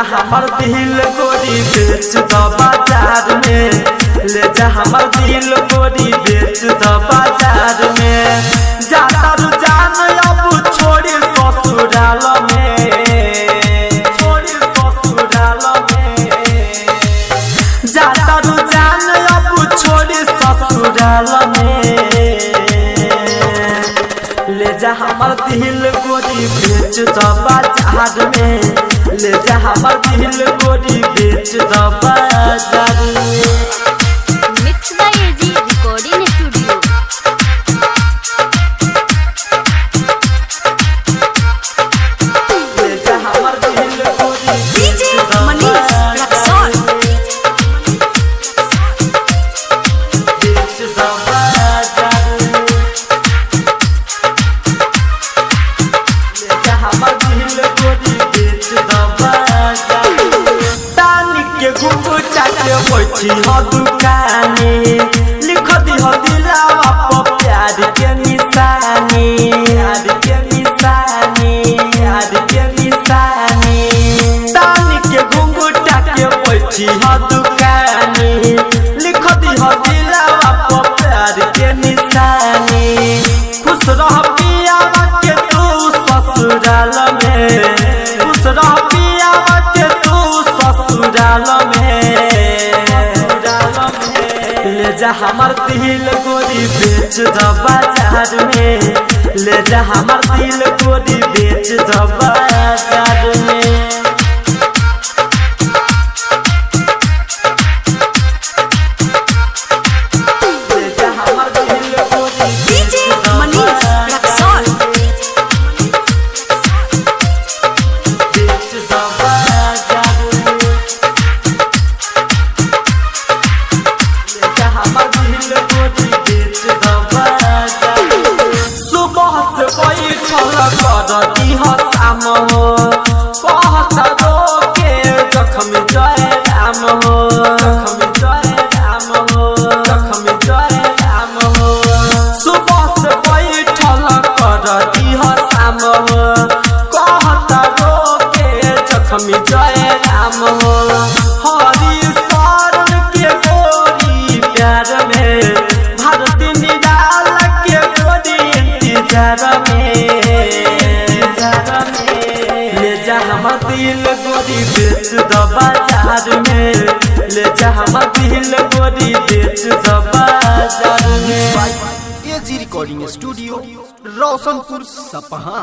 जा हमर दिल गोरी बेच द बाजार में, ले जा हमर दिल गोरी बेच द बाजार में। जाता रुझान अब छोड़ी ससुराल में, छोड़ी ससुराल में। जाता रुझान अब छोड़ी ससुराल में, ले जा हमर दिल गोरी बेच द बाजार में, ले जा हमर दिल गोरी बेच द बाजार में। Mix by A G recording studio. ले जा हमर दिल गोरी डीजे मनीष रक्सौल। बेच द बाजार में, ले जा हमर दिल गोरी बेच द बाजार में। तानी के घुंघटा के बैठी ह दुकानी, लिख दी ह दिलावा पर प्यार के निशानी, प्यार के निशानी, प्यार के निशानी। तानी के घुंघटा के बैठी ह दुकानी, लिख दी ह दिलावा पर प्यार के निशानी। खुश रह पियावा के तू ससुराल में, खुश रह पियावा के तू ससुराल में। ले जा हमर दिल गोरी बेच द बाजार में, ले जा हमर दिल गोरी बेच द बाजार में। ले जा हमर दिल गोरी डीजे मनीष रक्सौल। बेच द बाजार में, ले जा हमर दिल गोरी बेच द बाजार में। सुबह से बैठल कर दीह शाम हो, कहत रोके जखम जय राम हो, जखम जय राम हो, जखम जय राम हो। सुबह से बैठल कर दीह शाम हो, कहत रोके जखम जय राम हो। हरि शरण के गोरी प्यार में, भारती निराल के गोरी इंतजार में, इंतजार में। ले जा हमर दिल गोरी बेच द बाजार में, ले जा हमर दिल गोरी बेच द बाजार में। एजी रिकॉर्डिंग स्टूडियो रोशनपुर सपहा।